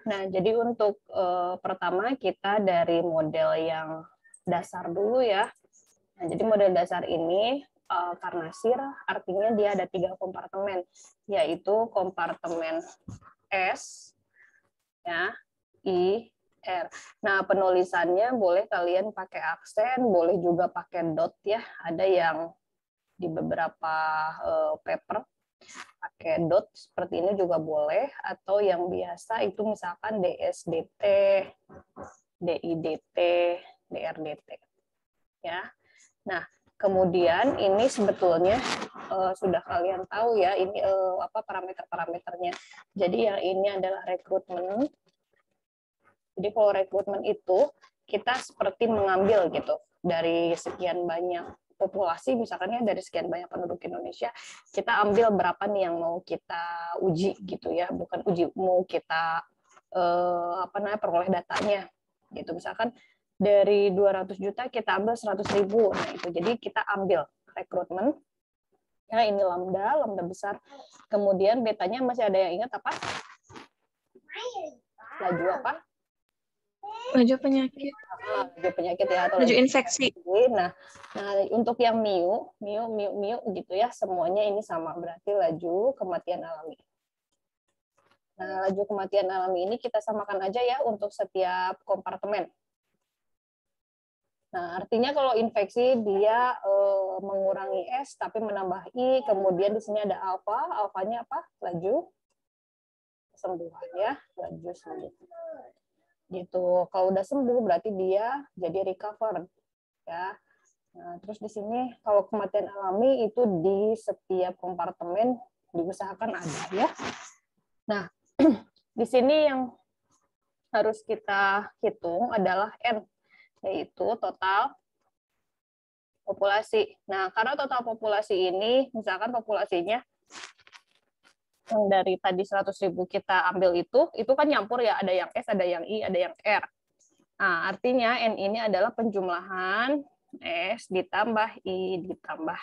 Nah, jadi untuk pertama kita dari model yang dasar dulu ya. Nah, jadi model dasar ini Karnasir artinya dia ada 3 kompartemen, yaitu kompartemen S, ya, I, R. Nah, penulisannya boleh kalian pakai aksen, boleh juga pakai dot ya. Ada yang di beberapa paper pakai dot seperti ini juga boleh, atau yang biasa itu misalkan DSDT, DIDT, DRDT. Ya. Nah, kemudian ini sebetulnya sudah kalian tahu ya, ini apa parameter-parameternya. Jadi yang ini adalah rekrutmen. Jadi kalau rekrutmen itu kita seperti mengambil gitu dari sekian banyak populasi, misalkan ya dari sekian banyak penduduk Indonesia, kita ambil berapa nih yang mau kita uji gitu ya, bukan uji, mau kita peroleh datanya gitu. Misalkan dari 200 juta kita ambil 100.000, nah itu jadi kita ambil rekrutmen. Ya, ini lambda besar. Kemudian betanya masih ada yang ingat apa? Laju apa? Laju penyakit. Laju penyakit ya, atau laju infeksi. Nah, untuk yang miu gitu ya, semuanya ini sama, berarti laju kematian alami. Nah, laju kematian alami ini kita samakan aja ya untuk setiap kompartemen. Nah, artinya kalau infeksi dia mengurangi S tapi menambah I, kemudian di sini ada alfa, alfanya apa? Laju kesembuhan ya, laju sembuh. Gitu. Kalau udah sembuh berarti dia jadi recovered ya. Nah, terus di sini kalau kematian alami itu di setiap kompartemen diusahakan ada ya. Nah, di sini yang harus kita hitung adalah N, yaitu total populasi. Nah, karena total populasi ini, misalkan populasinya yang dari tadi 100.000 kita ambil itu kan nyampur ya, ada yang S, ada yang I, ada yang R. Nah, artinya N ini adalah penjumlahan S ditambah I ditambah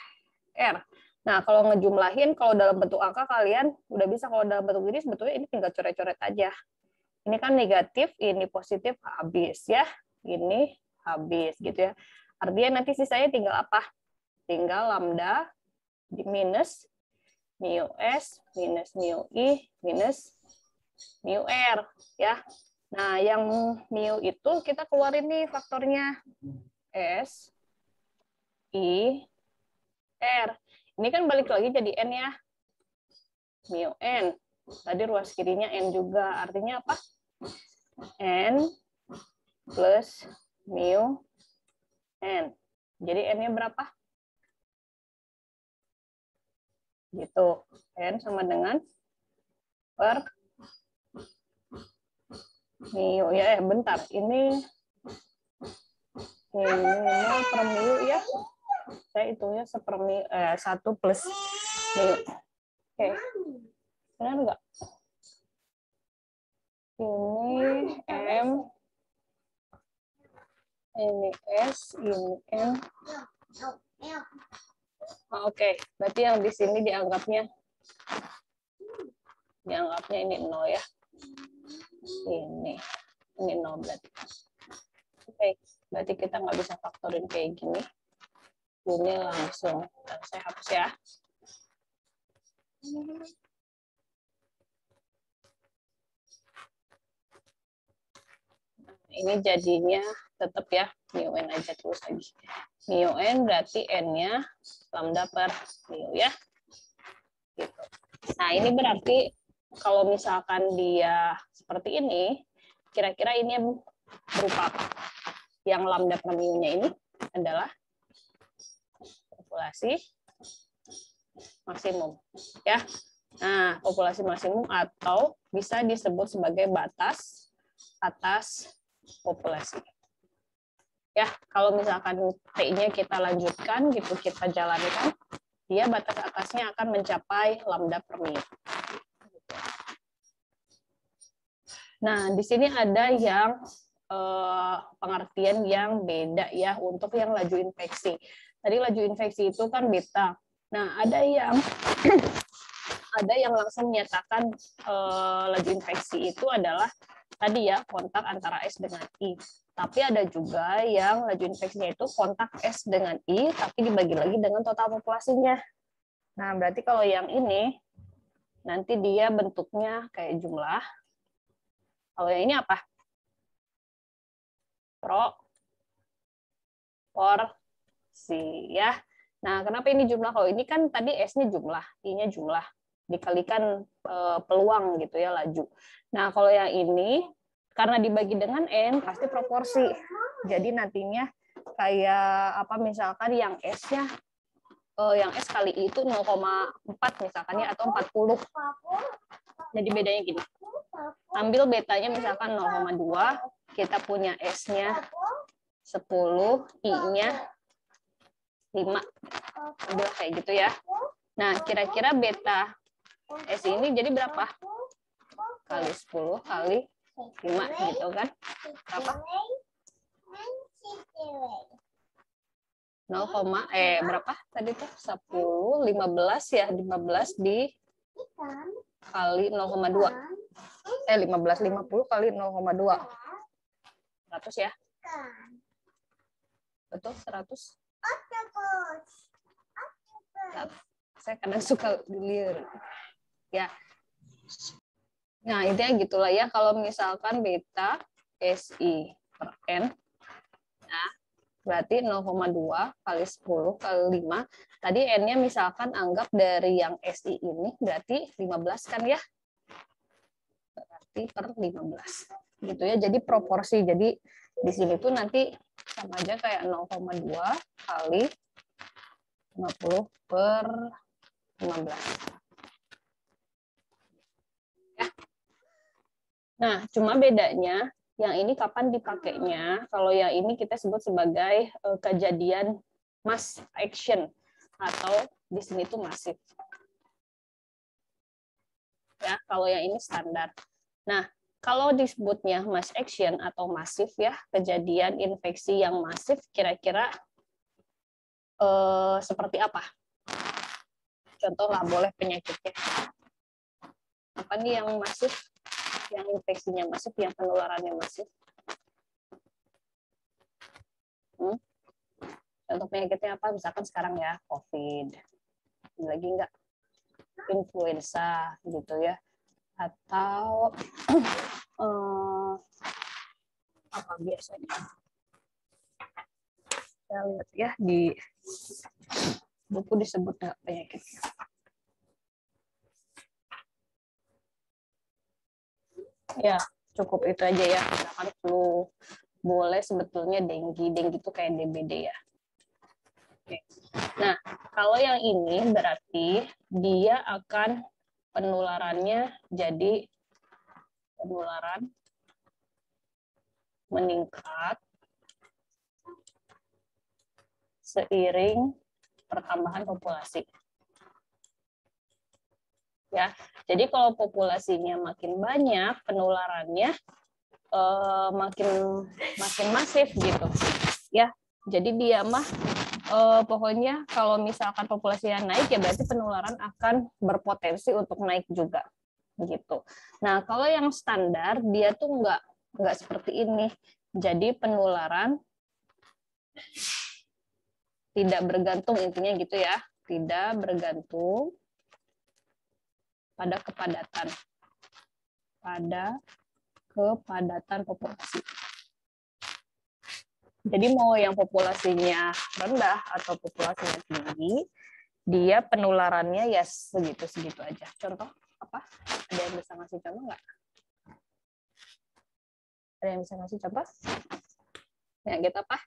R. Nah, kalau ngejumlahin, kalau dalam bentuk angka kalian udah bisa, kalau dalam bentuk ini sebetulnya ini tinggal coret-coret aja. Ini kan negatif, ini positif, habis ya. Ini habis gitu ya. Artinya nanti sisanya tinggal apa? Tinggal lambda minus mu S minus mu I minus mu R ya. Nah, yang mu itu kita keluarin nih faktornya S I R. Ini kan balik lagi jadi N ya. Mu N. Tadi ruas kirinya N juga. Artinya apa? N plus mu N. Jadi N-nya berapa? Gitu. N sama dengan per mu. Ya, bentar. Ini per mu ya. Saya hitungnya sepermi 1 plus mu. Oke. Benar nggak? Ini M, ini S, ini N. Oke, berarti yang di sini dianggapnya ini 0 ya. Ini 0 berarti. Oke, berarti kita nggak bisa faktorin kayak gini. Ini langsung. Saya hapus ya. Ini jadinya tetap ya, mu N aja terus lagi. Mu N berarti N-nya lambda per mu ya. Gitu. Nah, ini berarti kalau misalkan dia seperti ini, kira-kira ini berupa apa? Yang lambda per mu-nya ini adalah populasi maksimum. Ya. Nah, populasi maksimum atau bisa disebut sebagai batas atas populasi. Ya, kalau misalkan T-nya kita lanjutkan gitu, kita jalankan, dia batas atasnya akan mencapai lambda per mu. Nah, di sini ada yang pengertian yang beda ya untuk yang laju infeksi. Tadi laju infeksi itu kan beta. Nah, ada yang ada yang langsung menyatakan laju infeksi itu adalah tadi ya kontak antara S dengan I. Tapi ada juga yang laju infeksinya itu kontak S dengan I, tapi dibagi lagi dengan total populasinya. Nah, berarti kalau yang ini, nanti dia bentuknya kayak jumlah. Kalau yang ini apa? Proporsi ya. Nah, kenapa ini jumlah? Kalau ini kan tadi S-nya jumlah, I-nya jumlah. Dikalikan peluang gitu ya, laju. Nah, kalau yang ini, karena dibagi dengan N, pasti proporsi. Jadi nantinya kayak apa misalkan yang S-nya, yang S kali I itu 0,4 misalkan ya, atau 40. Jadi bedanya gini. Ambil betanya misalkan 0,2, kita punya S-nya 10, I-nya 5. Ambil kayak gitu ya. Nah, kira-kira beta S ini jadi berapa? Kali 10 kali 5 gitu kan? Berapa? 0, berapa tadi tuh? 10, 15 ya, 15 kali 0,2. 15, 50 kali 0,2. 100 ya? Betul, 100. Saya kadang suka liur. Ya. Nah, intinya gitulah ya. Kalau misalkan beta SI per N, nah, berarti 0,2 kali 10 kali 5. Tadi N-nya misalkan anggap dari yang SI ini, berarti 15 kan ya? Berarti per 15. Gitu ya, jadi proporsi. Jadi di sini tuh nanti sama aja kayak 0,2 kali 50 per 15. Ya. Nah, cuma bedanya yang ini kapan dipakainya. Kalau yang ini kita sebut sebagai kejadian mass action atau di sini tuh masif. Ya, kalau yang ini standar. Nah, kalau disebutnya mass action atau masif ya, kejadian infeksi yang masif kira-kira seperti apa? Contoh nggak boleh penyakitnya. Apa nih yang masif? Yang infeksinya masif, yang penularannya masif? Contoh penyakitnya apa? Misalkan sekarang ya, COVID. Lagi nggak? Influenza gitu ya. Atau apa biasanya? Saya lihat ya di buku disebut nggak penyakitnya. Ya, cukup itu aja ya. Misalkan flu, boleh sebetulnya dengue itu kayak DBD ya. Oke. Nah, kalau yang ini berarti dia akan penularannya jadi penularan meningkat seiring pertambahan populasi. Ya, jadi kalau populasinya makin banyak, penularannya makin masif gitu. Ya, jadi dia mah pokoknya kalau misalkan populasinya naik ya berarti penularan akan berpotensi untuk naik juga gitu. Nah, kalau yang standar dia tuh nggak seperti ini. Jadi penularan tidak bergantung, intinya gitu ya, tidak bergantung pada kepadatan populasi. Jadi mau yang populasinya rendah atau populasinya tinggi, dia penularannya ya segitu-segitu aja. Contoh apa? Ada yang bisa ngasih contoh nggak? Ada yang bisa ngasih contoh? Penyakit apa?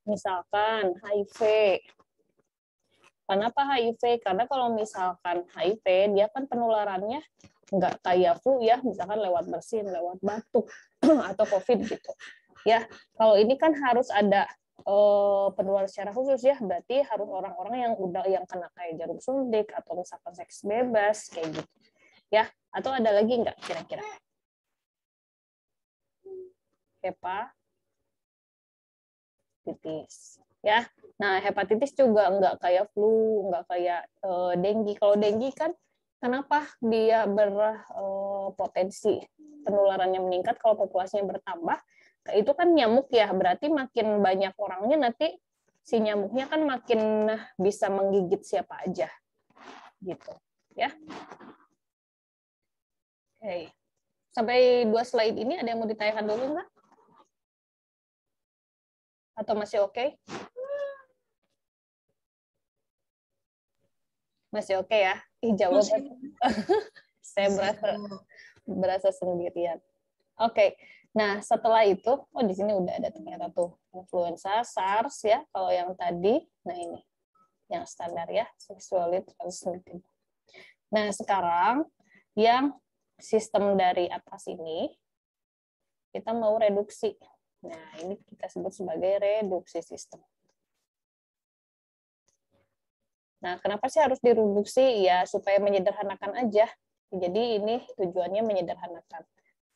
Misalkan HIV. Kenapa HIV? Karena kalau misalkan HIV, dia kan penularannya nggak kayak flu ya, misalkan lewat bersin, lewat batuk, atau COVID gitu. Ya, kalau ini kan harus ada penularan secara khusus ya, berarti harus orang-orang yang kena kayak jarum suntik atau misalkan seks bebas kayak gitu. Ya, atau ada lagi nggak kira-kira? Hepatitis. Ya, Nah, hepatitis juga nggak kayak flu, nggak kayak denggi. Kalau denggi kan, kenapa dia berpotensi penularannya meningkat kalau populasinya bertambah? Itu kan nyamuk ya, berarti makin banyak orangnya nanti si nyamuknya kan makin bisa menggigit siapa aja, gitu. Ya. Oke. Sampai 2 slide ini ada yang mau ditanyakan dulu nggak? Atau masih oke? Masih oke ya? Jawab. Saya berasa sendirian. Oke. Nah, setelah itu, oh di sini udah ada ternyata tuh influenza, SARS ya, kalau yang tadi, nah ini yang standar ya, sexually transmitted. Nah, sekarang yang sistem dari atas ini kita mau reduksi. Nah, ini kita sebut sebagai reduksi sistem. Nah, kenapa sih harus direduksi? Ya, supaya menyederhanakan aja. Jadi ini tujuannya menyederhanakan.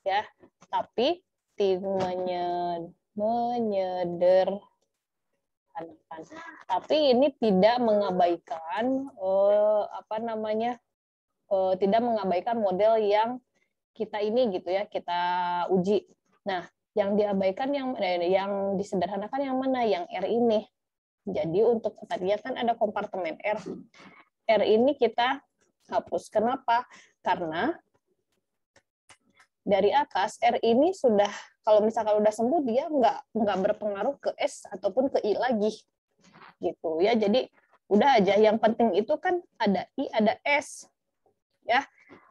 Ya, tapi menyederhanakan. Tapi ini tidak mengabaikan tidak mengabaikan model yang kita ini gitu ya, kita uji. Nah, yang diabaikan yang disederhanakan yang mana? Yang R ini. Jadi untuk tadinya kan ada kompartemen R. R ini kita hapus. Kenapa? Karena dari atas R ini sudah, kalau misalkan udah sembuh dia nggak berpengaruh ke S ataupun ke I lagi, gitu ya. Jadi udah aja, yang penting itu kan ada I ada S, ya.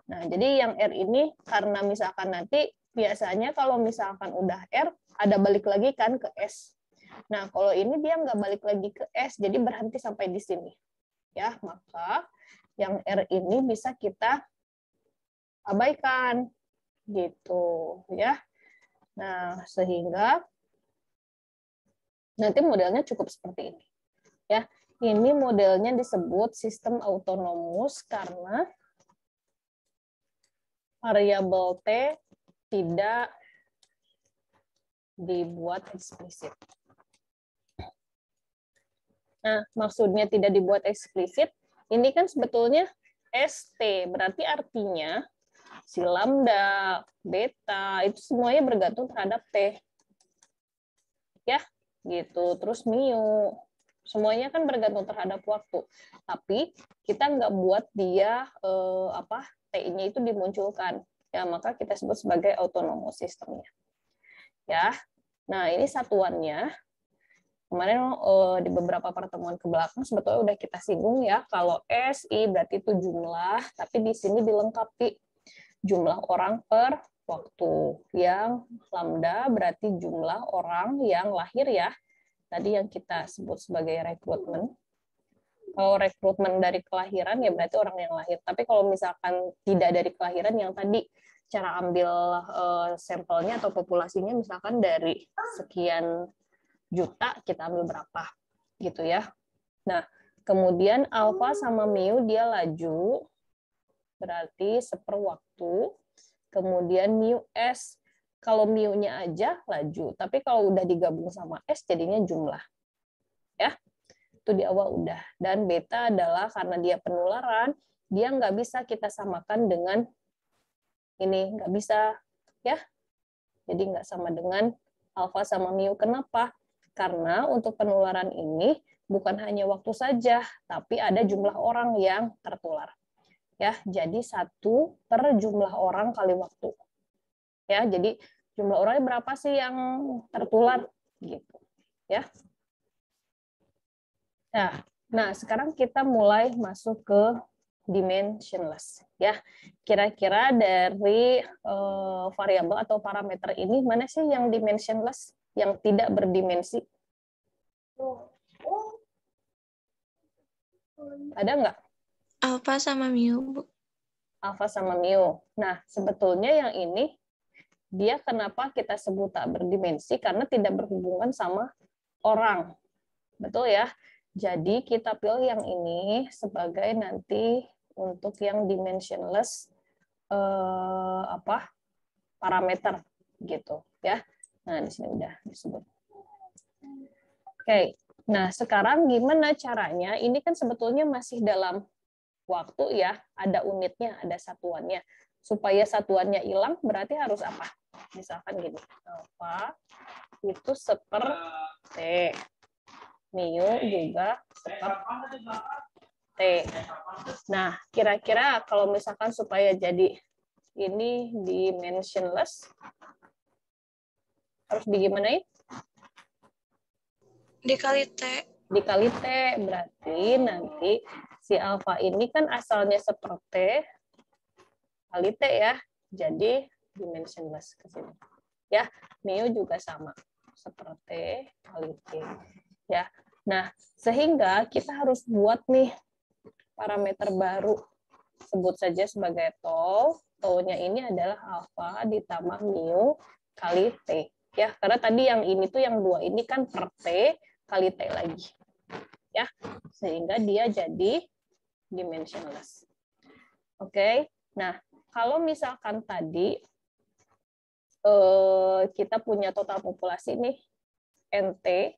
Nah jadi yang R ini karena misalkan nanti biasanya kalau misalkan udah R ada balik lagi kan ke S. Nah kalau ini dia nggak balik lagi ke S, jadi berhenti sampai di sini, ya. Maka yang R ini bisa kita abaikan, gitu ya. Nah, sehingga nanti modelnya cukup seperti ini. Ya, ini modelnya disebut sistem autonomus karena variabel T tidak dibuat eksplisit. Nah, maksudnya tidak dibuat eksplisit, ini kan sebetulnya ST, berarti artinya si lambda, beta, itu semuanya bergantung terhadap T. Ya, gitu. Terus mu, semuanya kan bergantung terhadap waktu. Tapi kita nggak buat dia T-nya itu dimunculkan. Ya, maka kita sebut sebagai autonomous sistemnya. Ya. Nah, ini satuannya. Kemarin di beberapa pertemuan ke belakang sebetulnya udah kita singgung ya, kalau SI berarti itu jumlah, tapi di sini dilengkapi jumlah orang per waktu. Yang lambda berarti jumlah orang yang lahir ya. Tadi yang kita sebut sebagai rekrutmen. Kalau rekrutmen dari kelahiran ya berarti orang yang lahir. Tapi kalau misalkan tidak dari kelahiran, yang tadi cara ambil sampelnya atau populasinya misalkan dari sekian juta, kita ambil berapa gitu ya. Nah, kemudian alfa sama mu dia laju, berarti seperwaktu. Kemudian mu S, kalau mu-nya aja laju, tapi kalau udah digabung sama S jadinya jumlah. Ya, itu di awal udah. Dan beta adalah karena dia penularan, dia nggak bisa kita samakan dengan ini, nggak bisa ya. Jadi nggak sama dengan alfa sama mu. Kenapa? Karena untuk penularan ini bukan hanya waktu saja, tapi ada jumlah orang yang tertular. Ya, jadi 1 per jumlah orang kali waktu. Ya, jadi jumlah orangnya berapa sih yang tertular gitu. Ya. Nah, sekarang kita mulai masuk ke dimensionless ya. Kira-kira dari variabel atau parameter ini mana sih yang dimensionless, yang tidak berdimensi? Ada nggak? Alfa sama mu, Bu. Alfa sama mu. Nah, sebetulnya yang ini dia kenapa kita sebut tak berdimensi, karena tidak berhubungan sama orang. Betul ya? Jadi kita pilih yang ini sebagai nanti untuk yang dimensionless parameter gitu ya. Nah, di sini udah disebut. Oke. Nah, sekarang gimana caranya? Ini kan sebetulnya masih dalam waktu ya, ada unitnya, ada satuannya. Supaya satuannya hilang, berarti harus apa? Misalkan gini, alfa itu seper T, mu juga seper T. Nah, kira-kira kalau misalkan supaya jadi ini dimensionless, harus digimanain? Dikali T. Dikali T, berarti nanti si alfa ini kan asalnya seperti kali T ya, jadi dimensionless ke sini. Ya, mu juga sama, seperti kali T. Ya, nah sehingga kita harus buat nih parameter baru, sebut saja sebagai tau. Tau-nya ini adalah alfa ditambah mu kali T. Ya, karena tadi yang ini tuh yang dua ini kan per T kali T lagi. Ya, sehingga dia jadi dimensionless. Oke, nah kalau misalkan tadi kita punya total populasi nih NT,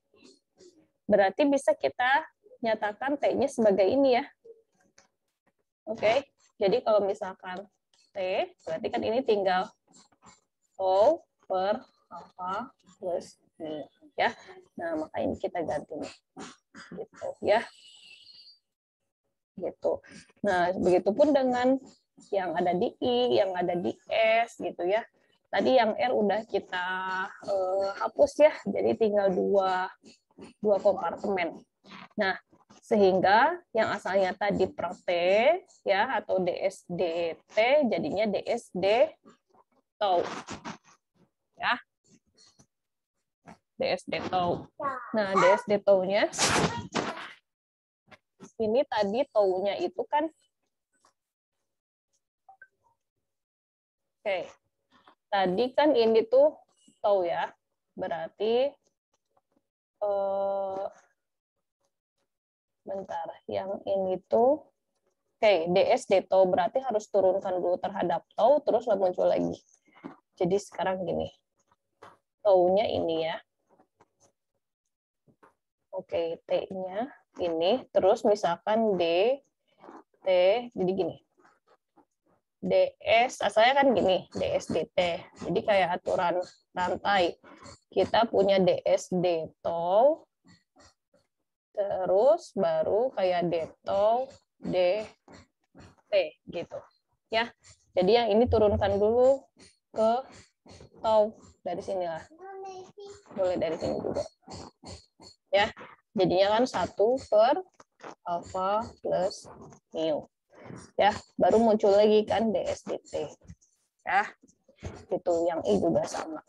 berarti bisa kita nyatakan T-nya sebagai ini ya. Oke, jadi kalau misalkan T, berarti kan ini tinggal O per alfa plus mu ya. Nah, maka ini kita ganti nih. Gitu ya. Gitu. Nah, begitupun dengan yang ada di I, yang ada di S gitu ya. Tadi yang R udah kita hapus ya, jadi tinggal dua kompartemen. Nah, sehingga yang asalnya tadi per T ya atau DSDT jadinya DSD tau. Ya. DSD tau. Nah, DSD tau-nya ini tadi tau-nya itu kan oke. Tadi kan ini tuh tau ya. Berarti bentar, yang ini tuh oke, DSD tau berarti harus turunkan dulu terhadap tau terus muncul lagi. Jadi sekarang gini. Tau-nya ini ya. Oke, T-nya ini, terus misalkan D, T, jadi gini. DS, asalnya kan gini, DSDT. Jadi kayak aturan rantai. Kita punya DSD tau, terus baru kayak D tau, D, T, gitu. Ya, jadi yang ini turunkan dulu ke tau, dari sinilah. Boleh dari sini juga. Ya, jadinya kan 1 per alfa plus mu. Ya, baru muncul lagi kan DSDT. Ya, itu yang I juga sama.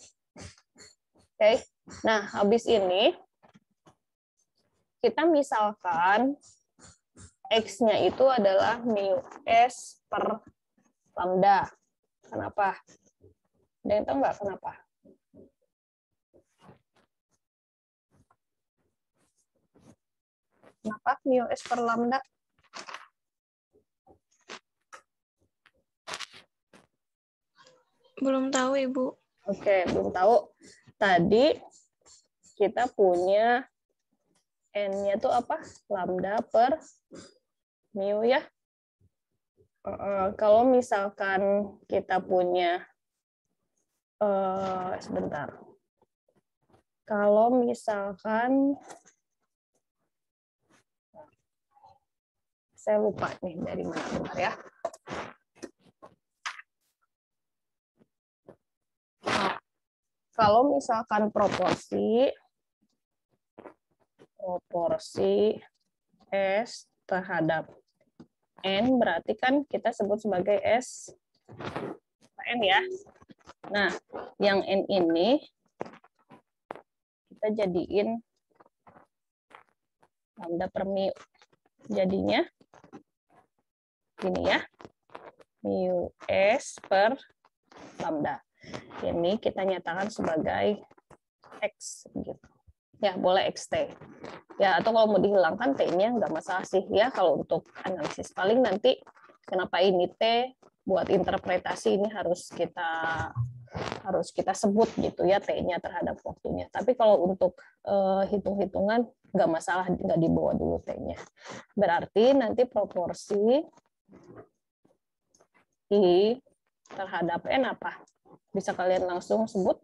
Oke, nah habis ini kita misalkan X-nya itu adalah mu S per lambda. Kenapa? Ada yang tahu nggak kenapa? Kenapa mu S per lambda? Belum tahu, Ibu. Oke, belum tahu. Tadi kita punya N-nya tuh apa? Lambda per mu ya. Kalau misalkan kita punya, sebentar. Kalau misalkan, saya lupa nih dari mana, bentar ya. Kalau misalkan proporsi S terhadap N, berarti kan kita sebut sebagai S N ya. Nah, yang N ini kita jadiin lambda per mu. Jadinya gini ya, mu S per lambda. Ini kita nyatakan sebagai X gitu. Ya, boleh XT. Ya, atau kalau mau dihilangkan T-nya nggak masalah sih ya kalau untuk analisis. Paling nanti kenapa ini T buat interpretasi ini harus kita harus kita sebut gitu ya T-nya terhadap waktunya. Tapi kalau untuk hitung-hitungan nggak masalah, nggak dibawa dulu T-nya. Berarti nanti proporsi I terhadap N apa? Bisa kalian langsung sebut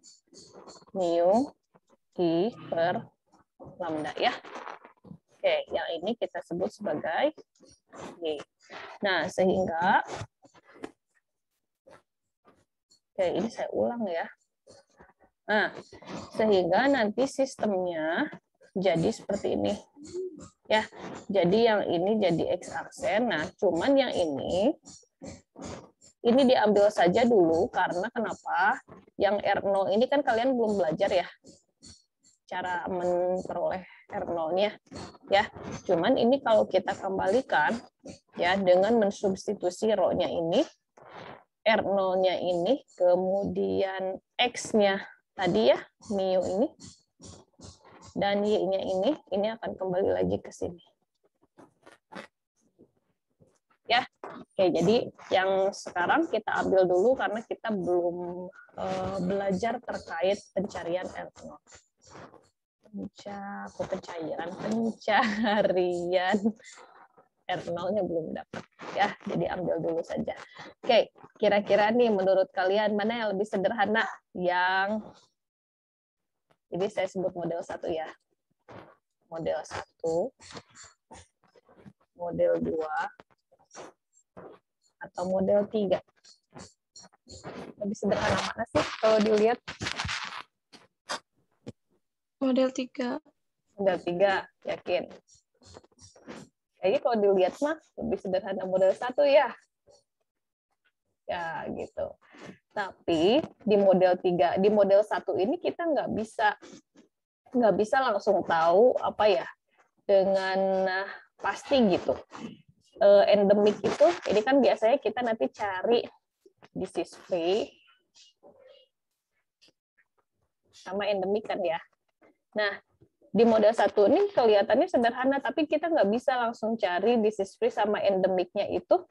mu I per lambda ya. Oke, yang ini kita sebut sebagai G. Nah, sehingga oke, ini saya ulang ya. Nah, sehingga nanti sistemnya jadi seperti ini. Ya, jadi yang ini jadi X aksen. Nah, cuman yang ini diambil saja dulu karena kenapa? Yang R0 ini kan kalian belum belajar ya. Cara memperoleh R0-nya ya. Cuman ini kalau kita kembalikan ya dengan mensubstitusi rho-nya ini, R0-nya ini, kemudian X-nya tadi ya, mu ini, dan Y-nya ini akan kembali lagi ke sini. Ya, oke, jadi yang sekarang kita ambil dulu karena kita belum belajar terkait pencarian R0. Pencarian R0-nya belum dapat ya, jadi ambil dulu saja. Oke, kira-kira nih menurut kalian mana yang lebih sederhana? Yang ini saya sebut model 1 ya. Model 1, model 2, atau model 3. Lebih sederhana mana sih kalau dilihat? Model 3. Model 3, yakin? Kayaknya kalau dilihat mah lebih sederhana model 1 ya. Ya, gitu. Tapi di model 3, di model 1 ini kita nggak bisa langsung tahu apa ya dengan pasti gitu. Endemik itu, ini kan biasanya kita nanti cari disease free sama endemik kan ya. Nah, di model 1 ini kelihatannya sederhana, tapi kita nggak bisa langsung cari disease free sama endemiknya itu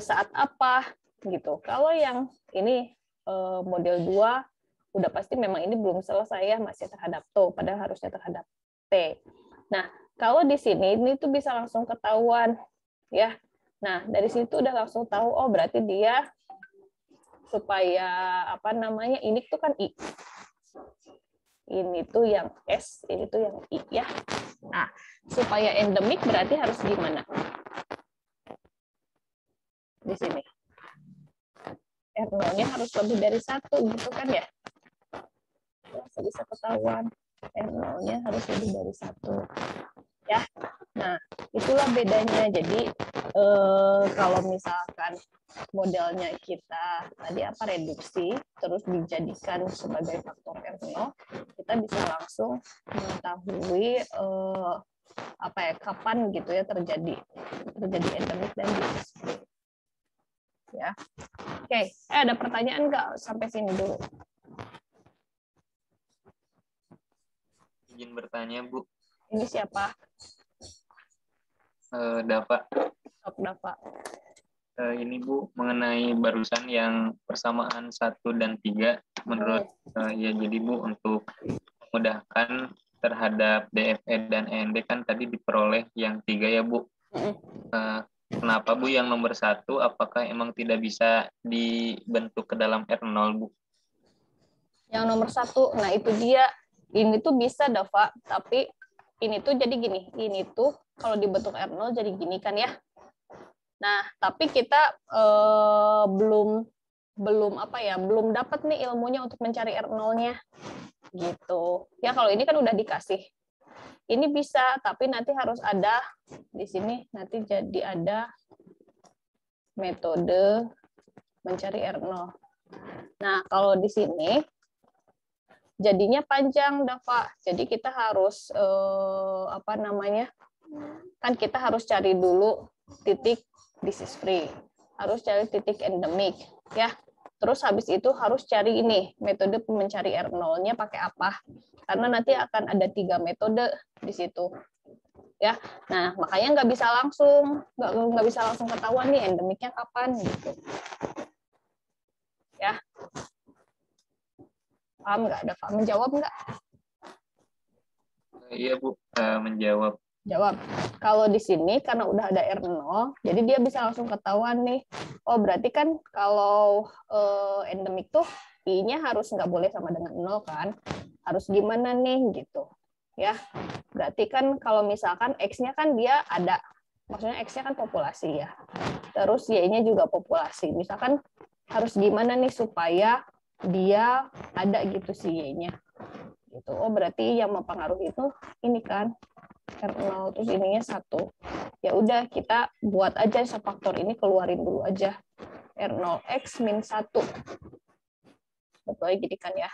saat apa gitu. Kalau yang ini model 2 udah pasti memang ini belum selesai ya, masih terhadap T, padahal harusnya terhadap T. Nah, kalau di sini ini tuh bisa langsung ketahuan ya. Nah, dari situ udah langsung tahu, oh berarti dia supaya apa namanya, ini tuh kan I. Ini tuh yang S, ini tuh yang I ya. Nah, supaya endemik berarti harus gimana? Di sini. R0-nya harus lebih dari 1 gitu kan ya. Bisa ketahuan R0-nya harus lebih dari 1 ya. Nah, itulah bedanya. Jadi kalau misalkan modelnya kita tadi apa, reduksi terus dijadikan sebagai faktor R0, kita bisa langsung mengetahui apa ya, kapan gitu ya terjadi endemik dan disease free. Ya. Oke, ada pertanyaan nggak sampai sini dulu? Izin bertanya, Bu. Ini siapa? Dava. Sok Dava. Ini Bu, mengenai barusan yang persamaan 1 dan 3, menurut ya jadi Bu, untuk memudahkan terhadap DFE dan END kan tadi diperoleh yang 3 ya Bu. Kenapa Bu yang nomor 1, apakah emang tidak bisa dibentuk ke dalam R0 Bu? Yang nomor 1, nah itu dia. Ini tuh bisa Dava, tapi ini tuh jadi gini. Ini tuh kalau dibentuk R0 jadi gini kan ya. Nah, tapi kita belum apa ya, belum dapat nih ilmunya untuk mencari R0-nya. Gitu. Ya kalau ini kan udah dikasih. Ini bisa, tapi nanti harus ada di sini nanti jadi ada metode mencari R0. Nah, kalau di sini jadinya panjang, Dava. Jadi kita harus apa namanya? Kan kita harus cari dulu titik disease free, harus cari titik endemik, ya. Terus habis itu harus cari ini metode mencari R0-nya pakai apa? Karena nanti akan ada 3 metode di situ, ya. Nah, makanya nggak bisa langsung ketahuan nih endemiknya kapan gitu, ya. Paham nggak? Ada paham? Menjawab nggak? Iya Bu, menjawab. Jawab. Kalau di sini karena udah ada R0, jadi dia bisa langsung ketahuan nih. Oh, berarti kan kalau endemik tuh I-nya harus nggak boleh sama dengan 0 kan? Harus gimana nih gitu. Ya. Berarti kan kalau misalkan X-nya kan dia ada. Maksudnya X-nya kan populasi ya. Terus Y-nya juga populasi. Misalkan harus gimana nih supaya dia ada gitu si Y-nya. Gitu. Oh, berarti yang mempengaruhi itu ini kan R0 terus ininya 1. Ya udah kita buat aja faktor ini, keluarin dulu aja. R0x min 1. Betul gini kan ya.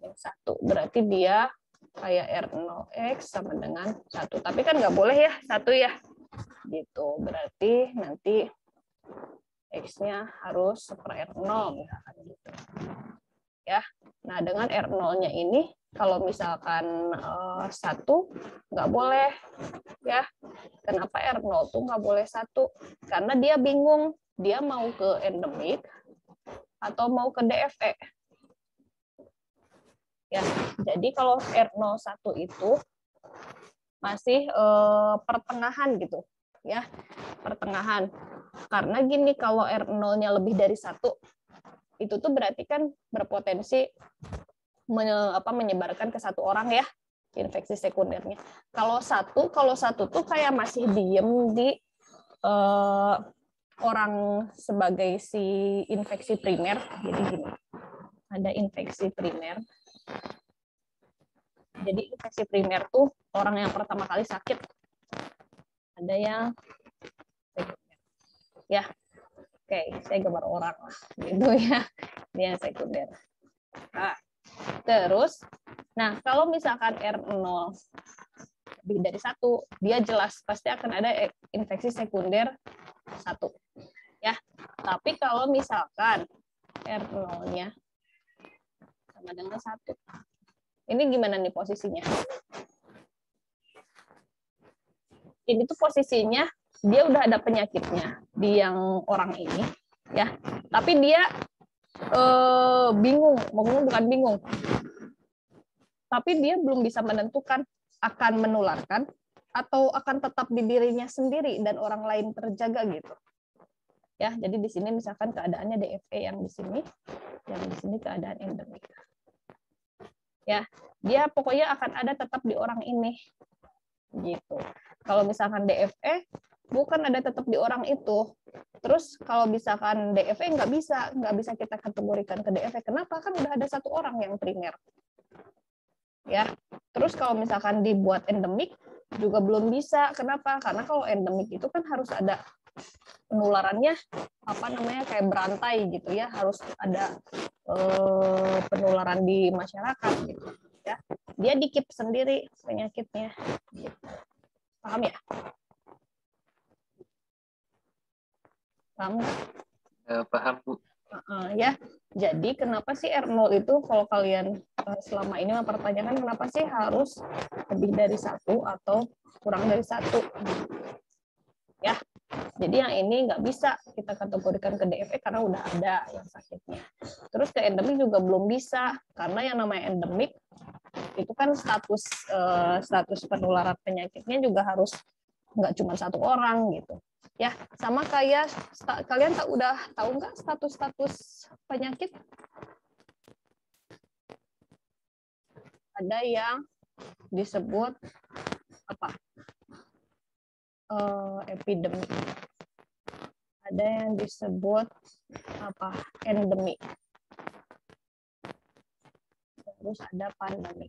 Min 1. Berarti dia kayak R0x sama dengan 1. Tapi kan nggak boleh ya 1 ya. Gitu. Berarti nanti X-nya harus seper R0 misalkan gitu. Ya. Nah, dengan R0-nya ini kalau misalkan 1 nggak boleh ya. Kenapa R0 tuh nggak boleh 1? Karena dia bingung dia mau ke endemik atau mau ke DFE. Ya, jadi kalau R01 itu masih pertengahan gitu ya, pertengahan. Karena gini, kalau R0-nya lebih dari 1 itu tuh berarti kan berpotensi menyebarkan ke 1 orang ya, infeksi sekundernya. Kalau satu tuh kayak masih diem di orang sebagai si infeksi primer. Jadi gini, ada infeksi primer. Jadi infeksi primer tuh orang yang pertama kali sakit. Ada yang sekunder. Ya, oke, saya gambar orang lah, gitu ya. Dia yang sekunder. Nah, terus, nah kalau misalkan R0 lebih dari 1, dia jelas pasti akan ada infeksi sekunder 1. Ya, tapi kalau misalkan R0-nya sama dengan 1, ini gimana nih posisinya? Ini tuh posisinya dia udah ada penyakitnya di yang orang ini, ya. Tapi dia bingung, bukan bingung. Tapi dia belum bisa menentukan akan menularkan atau akan tetap di dirinya sendiri dan orang lain terjaga gitu. Ya, jadi di sini misalkan keadaannya DFE yang di sini keadaan endemik. Ya, dia pokoknya akan ada tetap di orang ini. Gitu. Kalau misalkan DFE bukan ada tetap di orang itu. Terus kalau misalkan DFE nggak bisa kita kategorikan ke DFE. Kenapa? Kan udah ada 1 orang yang primer. Ya. Terus kalau misalkan dibuat endemik juga belum bisa. Kenapa? Karena kalau endemik itu kan harus ada penularannya kayak berantai gitu ya, harus ada penularan di masyarakat gitu ya. Dia dikit sendiri penyakitnya gitu. Paham ya? Paham nggak? Paham Bu. Ya, jadi kenapa sih R0 itu kalau kalian selama ini mempertanyakan kenapa sih harus lebih dari 1 atau kurang dari 1? Ya, jadi yang ini nggak bisa kita kategorikan ke DFE karena udah ada yang sakitnya. Terus ke endemik juga belum bisa karena yang namanya endemik itu kan status penularan penyakitnya juga harus nggak cuma 1 orang gitu. Ya, sama kayak kalian udah tahu nggak status penyakit? Ada yang disebut apa? Epidemi. Ada yang disebut apa? Endemi. Terus ada pandemi.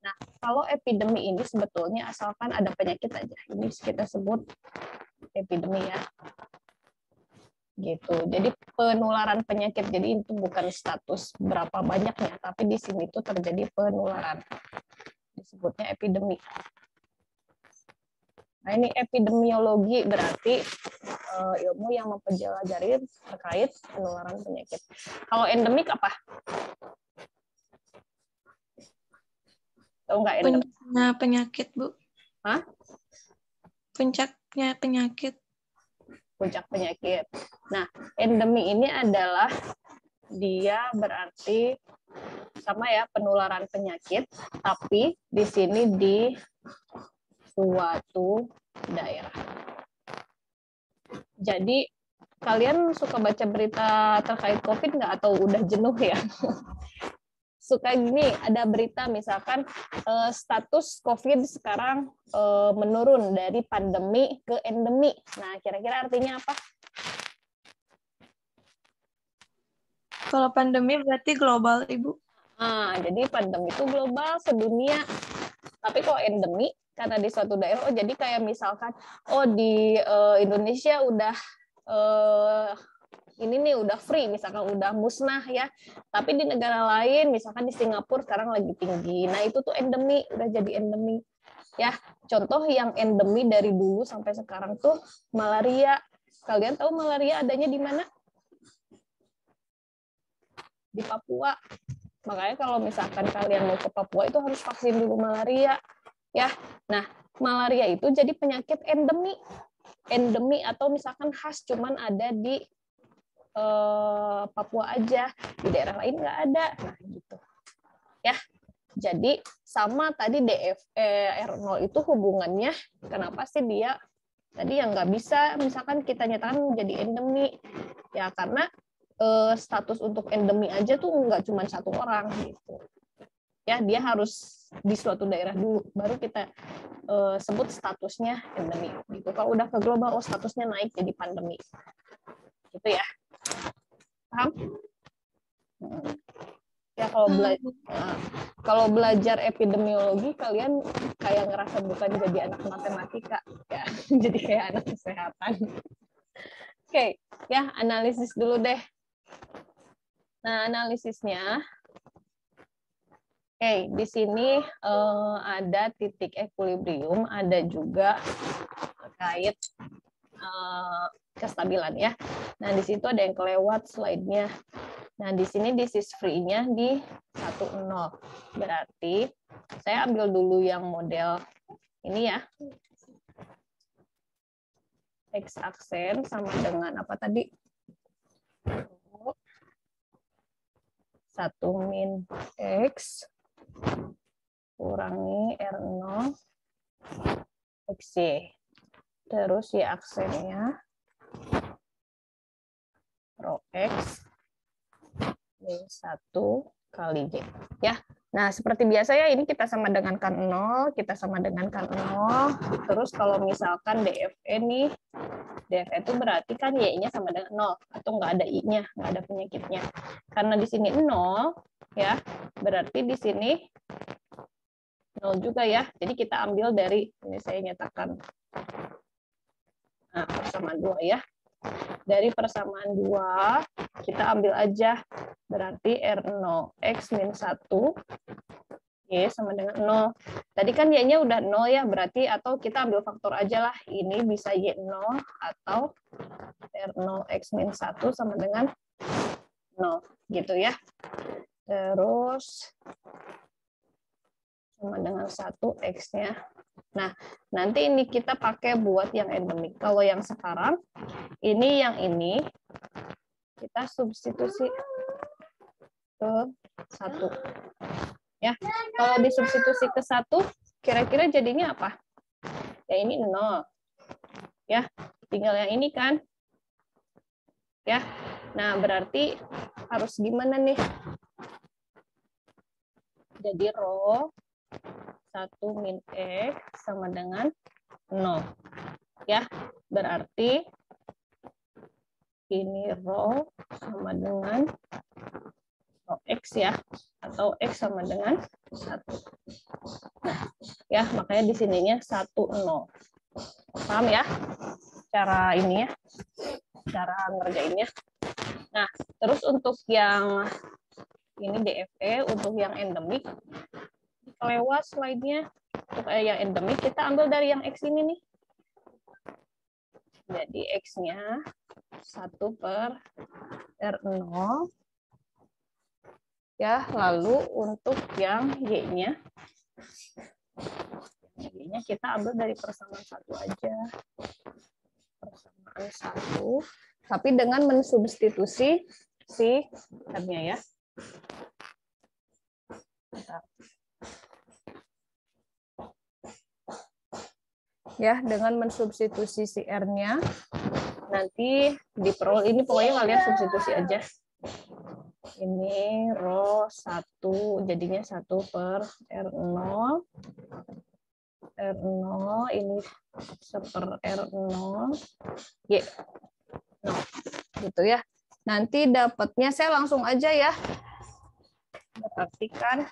Nah, kalau epidemi ini sebetulnya asalkan ada penyakit aja. Ini kita sebut epidemi ya. Gitu. Jadi penularan penyakit. Jadi itu bukan status berapa banyaknya, tapi di sini itu terjadi penularan. Disebutnya epidemi. Nah, ini epidemiologi berarti ilmu yang mempelajari terkait penularan penyakit. Kalau endemik apa? Tahu nggak endemik? Puncaknya penyakit, Bu. Hah? Puncaknya penyakit. Puncak penyakit. Nah, endemi ini adalah dia berarti sama ya, penularan penyakit, tapi di sini di suatu daerah. Jadi kalian suka baca berita terkait COVID nggak, atau udah jenuh ya? Suka gini, ada berita misalkan status COVID sekarang menurun dari pandemi ke endemi. Nah, kira-kira artinya apa? Kalau pandemi berarti global, Ibu. Nah, jadi pandemi itu global, sedunia. Tapi kalau endemi, karena di suatu daerah, jadi kayak misalkan, di Indonesia udah ini nih udah free, misalkan udah musnah ya, tapi di negara lain, misalkan di Singapura sekarang lagi tinggi. Nah, itu tuh endemi, udah jadi endemi. Ya, contoh yang endemi dari dulu sampai sekarang tuh malaria. Kalian tahu malaria adanya di mana? Di Papua. Makanya kalau misalkan kalian mau ke Papua itu harus vaksin dulu malaria. Ya, nah malaria itu jadi penyakit endemi. Endemi atau misalkan khas cuman ada di Papua aja, di daerah lain nggak ada. Nah, gitu. Ya, jadi sama tadi R0 itu hubungannya, kenapa sih dia tadi yang nggak bisa, misalkan kita nyatakan menjadi endemi, ya karena status untuk endemi aja tuh nggak cuma satu orang gitu. Ya, dia harus di suatu daerah dulu, baru kita sebut statusnya endemi. Gitu. Kalau udah ke global, statusnya naik jadi pandemi. Gitu ya. Paham? Ya, kalau belajar epidemiologi kalian kayak ngerasa bukan jadi anak matematika ya, jadi kayak anak kesehatan. Oke, ya analisis dulu deh. Nah, analisisnya, di sini ada titik equilibrium, ada juga terkait kestabilan ya. Nah, di situ ada yang kelewat slide-nya. Nah, di sini disease free-nya di 10. Berarti saya ambil dulu yang model ini ya. X aksen sama dengan apa tadi? 1 min X kurangi R0 XY. Terus Y aksennya rho X Y1 kali Y. Ya. Nah, seperti biasa ya, ini kita sama dengan kan 0, kita sama dengan kan 0. Terus kalau misalkan DFE nih, DFE itu berarti kan Y-nya sama dengan 0, atau nggak ada I-nya, nggak ada penyakitnya. Karena di sini 0, ya, berarti di sini 0 juga ya. Jadi kita ambil dari, ini saya nyatakan persamaan 2 ya. Dari persamaan 2, kita ambil aja. Berarti R0 X min 1, Y sama dengan 0. Tadi kan Y-nya udah 0 ya, berarti atau kita ambil faktor aja lah. Ini bisa Y0 atau R0 X min 1 sama dengan 0. Gitu ya. Terus sama dengan 1 X-nya. Nah, nanti ini kita pakai buat yang endemik. Kalau yang sekarang, ini yang ini, kita substitusi ke 1. Ya, kalau disubstitusi ke 1, kira-kira jadinya apa? Ya, ini 0. Ya, tinggal yang ini kan. Ya, nah berarti harus gimana nih? Jadi rho 1 min X sama dengan 0. Ya, berarti ini rho sama dengan rho X ya, atau X sama dengan 1. Nah, ya, makanya di sininya 1, 0. Paham ya? Cara ini ya, cara ngerjainnya. Nah, terus untuk yang ini DFE, untuk yang endemik, lewat slide-nya. Untuk yang endemik, kita ambil dari yang X ini nih. Jadi X-nya 1 per R0. Ya, lalu untuk yang Y-nya, Y-nya kita ambil dari persamaan 1 aja. Persamaan 1. Tapi dengan mensubstitusi si R-nya ya. Bentar. Ya, dengan mensubstitusi si R-nya, nanti diperoleh, ini pokoknya kalian substitusi aja. Ini rho 1, jadinya 1 per R0. R0, ini 1 per R0. Y. No, gitu ya. Nanti dapatnya, saya langsung aja ya. Berarti kan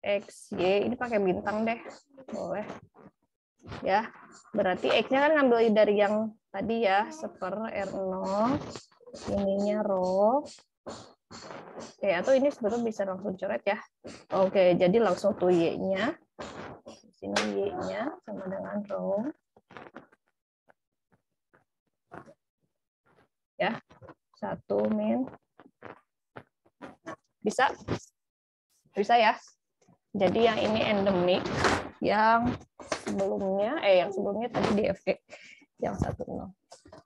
X, Y, ini pakai bintang deh. Boleh. Ya, berarti X-nya kan ngambil dari yang tadi ya, 1 per R0, ininya rho. Oke, atau ini sebetulnya bisa langsung coret ya. Oke, jadi langsung tuh Y-nya. Di sini Y-nya sama dengan rho. Ya, 1 min. Bisa? Bisa ya? Jadi yang ini endemik, yang sebelumnya tadi DFE yang 1,0.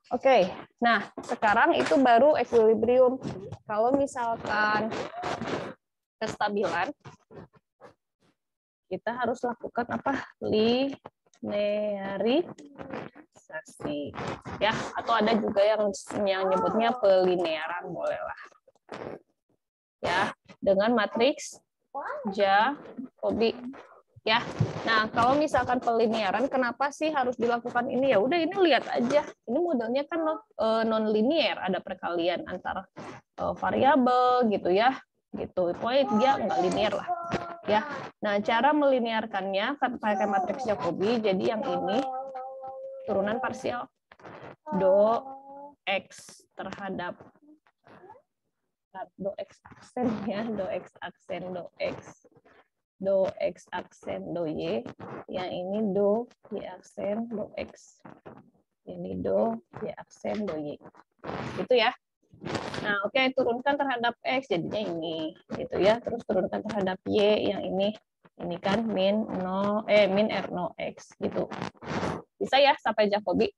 Oke, nah sekarang itu baru equilibrium. Kalau misalkan kestabilan, kita harus lakukan apa? Linearisasi, ya. Atau ada juga yang nyebutnya pelinearan, bolehlah. Ya, dengan matriks Jacobi. Ya, nah kalau misalkan pelinearan, kenapa sih harus dilakukan ini? Ya udah, ini lihat aja. Ini modelnya kan non linear, ada perkalian antara variabel gitu ya, gitu. Pokoknya dia nggak linear lah. Ya, nah cara melinearkannya kan pakai matriks Jacobi. Jadi yang ini turunan parsial do x terhadap do x aksen ya, do x aksen do x. Do X aksen do Y, yang ini do Y aksen do X, ini do Y aksen do Y, gitu ya. Nah, oke, turunkan terhadap X, jadinya ini, gitu ya. Terus turunkan terhadap Y, yang ini kan min R0X, gitu. Bisa ya sampai Jacobi?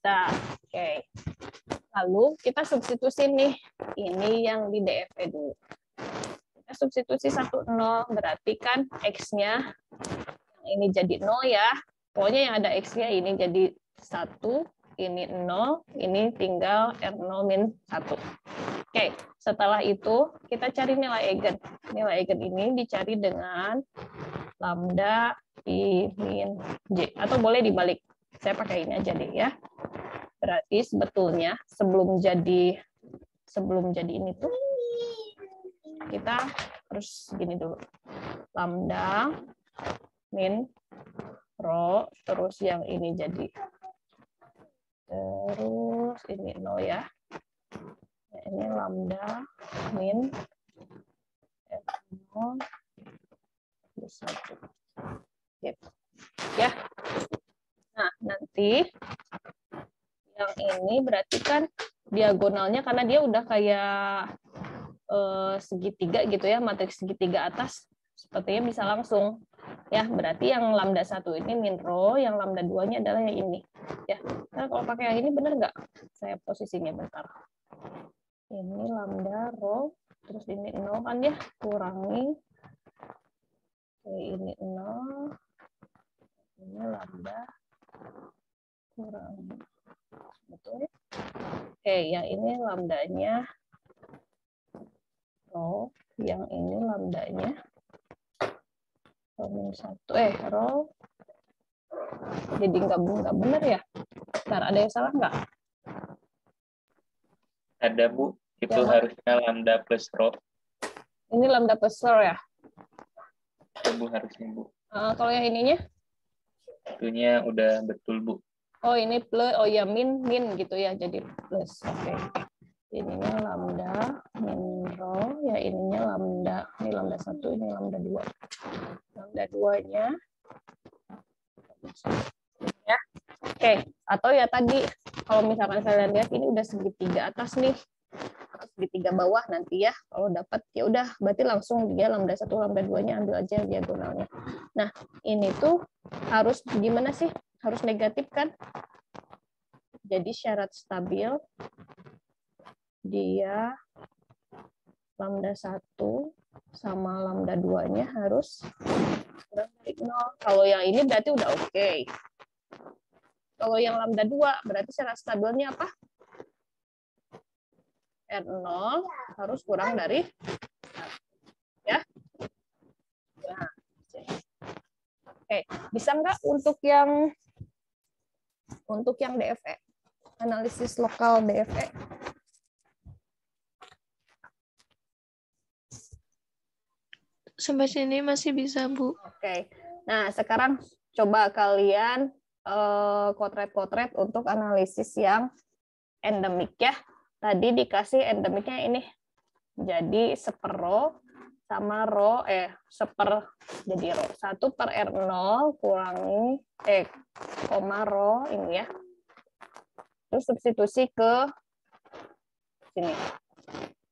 Nah, oke. Lalu kita substitusi nih, ini yang di DFE dulu. Substitusi 1, 0, berarti kan X-nya ini jadi 0 ya. Pokoknya yang ada X-nya ini jadi 1, ini 0, ini tinggal R0 min 1. Oke, setelah itu kita cari nilai eigen. Nilai eigen ini dicari dengan lambda I min J. Atau boleh dibalik. Saya pakai ini aja deh ya. Berarti sebetulnya sebelum jadi ini tuh, kita harus gini dulu. Lambda min rho, terus yang ini jadi. Terus ini 0 ya. Ini lambda min R0 plus 1. Gitu. Ya. Nah, nanti yang ini berarti kan diagonalnya, karena dia udah kayak segitiga gitu ya, matriks segitiga atas, sepertinya bisa langsung ya. Berarti yang lambda 1 ini min rho, yang lambda 2-nya adalah yang ini ya. Nah, kalau pakai yang ini benar nggak? Saya posisinya bentar. Ini lambda rho, terus ini 0 kan ya, kurangi. Oke, ini 0, ini lambda kurangi. Betul ya? Oke, yang ini lambdanya rho, yang ini lambdanya rho min 1, rho, jadi nggak benar ya. Ntar ada yang salah nggak? Ada, Bu. Itu Ya, harusnya lambda plus rho. ini lambda plus rho ya? Itu, Bu, harusnya, Bu. Kalau yang ininya? Itunya udah betul, Bu. Oh, ini plus, oh ya min gitu ya, jadi plus. Oke. Ininya lambda min rho, ya ininya lambda, ini lambda 1, ini lambda 2. Lambda 2-nya ya. Oke, atau ya tadi kalau misalkan kalian lihat ini udah segitiga atas nih, segitiga bawah nanti ya. Kalau dapat ya udah, berarti langsung dia lambda 1, lambda 2-nya ambil aja diagonalnya. Nah, ini tuh harus gimana sih? Harus negatif kan? Jadi syarat stabil dia lambda 1 sama lambda 2-nya harus kurang dari 0. Kalau yang ini berarti udah oke. Kalau yang lambda 2 berarti syarat stabilnya apa? R0 harus kurang dari 1. Ya. Nah, oke, bisa nggak untuk yang DFE? Analisis lokal DFE. Sampai sini masih bisa, Bu. Oke. Nah, sekarang coba kalian potret-potret untuk analisis yang endemik ya. Tadi dikasih endemiknya ini. Jadi seper-rho sama rho, jadi rho. 1/R0 kurangi, koma rho ini ya. Terus substitusi ke sini.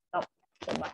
Stop. Coba.